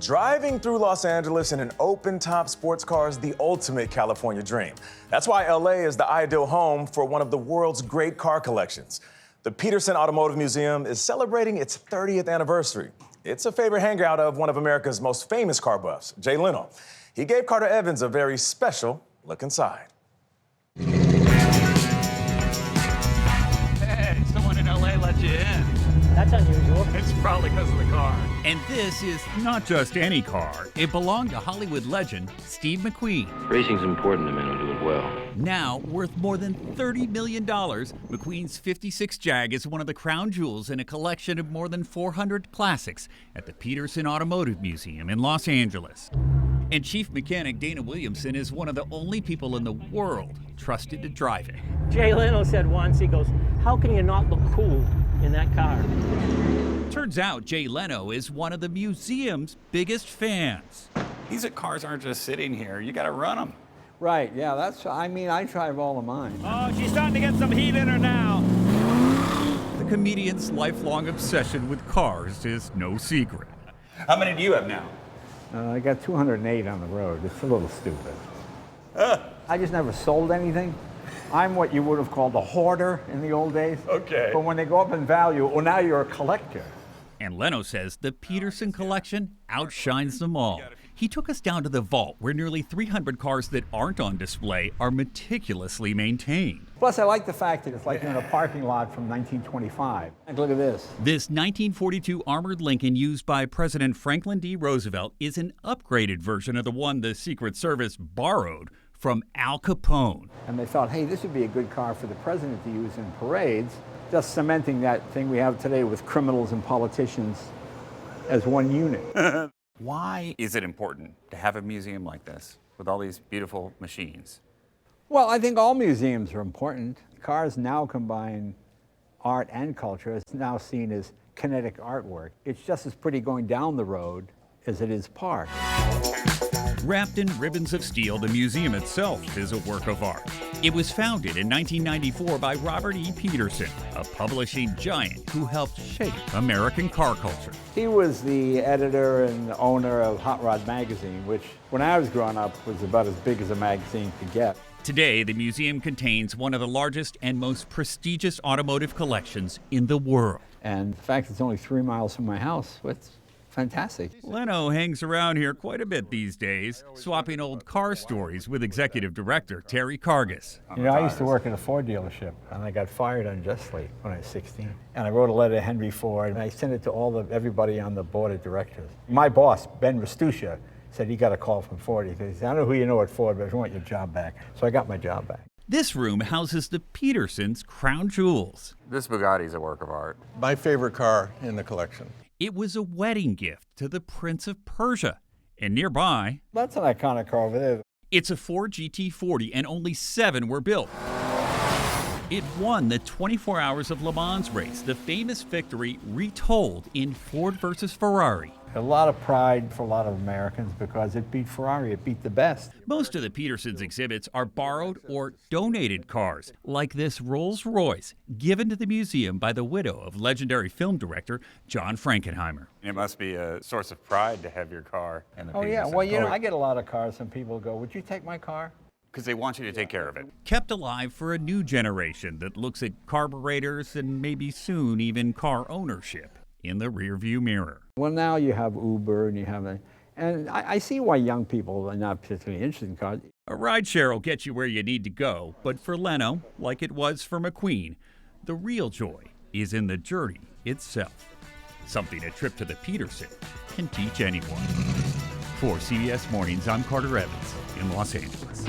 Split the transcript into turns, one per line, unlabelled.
Driving through Los Angeles in an open-top sports car is the ultimate California dream. That's why LA is the ideal home for one of the world's great car collections. The Petersen Automotive Museum is celebrating its 30th anniversary. It's a favorite hangout of one of America's most famous car buffs, Jay Leno. He gave Carter Evans a very special look inside.
Hey, someone in LA let you in.
That's unusual.
It's probably because of the car.
And this is not just any car. It belonged to Hollywood legend Steve McQueen.
Racing's important to men who do it well.
Now worth more than $30 million, McQueen's 56 Jag is one of the crown jewels in a collection of more than 400 classics at the Petersen Automotive Museum in Los Angeles. And Chief Mechanic Dana Williamson is one of the only people in the world trusted to drive it.
Jay Leno said once, he goes, "How can you not look cool in that car?"
Turns out Jay Leno is one of the museum's biggest fans.
These cars aren't just sitting here. You got to run them.
Right, yeah, I drive all of mine.
Oh, she's starting to get some heat in her now.
The comedian's lifelong obsession with cars is no secret.
How many do you have now?
I got 208 on the road. It's a little stupid. I just never sold anything. I'm what you would have called a hoarder in the old days.
Okay.
But when they go up in value, well, now you're a collector.
And Leno says the Petersen collection outshines them all. He took us down to the vault where nearly 300 cars that aren't on display are meticulously maintained.
Plus, I like the fact that it's like you're in a parking lot from 1925. Look at this.
This 1942 armored Lincoln used by President Franklin D. Roosevelt is an upgraded version of the one the Secret Service borrowed from Al Capone.
And they thought, hey, this would be a good car for the president to use in parades, just cementing that thing we have today with criminals and politicians as one unit.
Why is it important to have a museum like this with all these beautiful machines?
Well, I think all museums are important. Cars now combine art and culture. It's now seen as kinetic artwork. It's just as pretty going down the road as it is parked.
Wrapped in ribbons of steel, the museum itself is a work of art. It was founded in 1994 by Robert E. Petersen, a publishing giant who helped shape American car culture.
He was the editor and owner of Hot Rod magazine, which when I was growing up was about as big as a magazine could get.
Today, the museum contains one of the largest and most prestigious automotive collections in the world.
And the fact it's only 3 miles from my house, it's fantastic.
Leno hangs around here quite a bit these days, swapping old car stories with executive director Terry Cargis.
You know, I used to work at a Ford dealership, and I got fired unjustly when I was 16. And I wrote a letter to Henry Ford, and I sent it to everybody on the board of directors. My boss, Ben Restuccia, said he got a call from Ford. He said, "I don't know who you know at Ford, but I want your job back." So I got my job back.
This room houses the Petersens' crown jewels.
This Bugatti's a work of art.
My favorite car in the collection.
It was a wedding gift to the Prince of Persia. And nearby,
That's an iconic car over there.
it's a Ford GT40, and only 7 were built. It won the 24 Hours of Le Mans race, the famous victory retold in Ford versus Ferrari.
A lot of pride for a lot of Americans because it beat Ferrari, it beat the best.
Most of the Petersens exhibits are borrowed or donated cars, like this Rolls-Royce, given to the museum by the widow of legendary film director John Frankenheimer.
It must be a source of pride to have your car in the
Oh yeah,
Petersen.
well you know, I get a lot of cars and people go, "Would you take my car?"
Because they want you to take care of it.
Kept alive for a new generation that looks at carburetors and maybe soon even car ownership in the rearview mirror.
Well, now you have Uber and you have and I see why young people are not particularly interested in cars.
A rideshare will get you where you need to go, but for Leno, like it was for McQueen, the real joy is in the journey itself. Something a trip to the Petersen can teach anyone. For CBS Mornings, I'm Carter Evans in Los Angeles.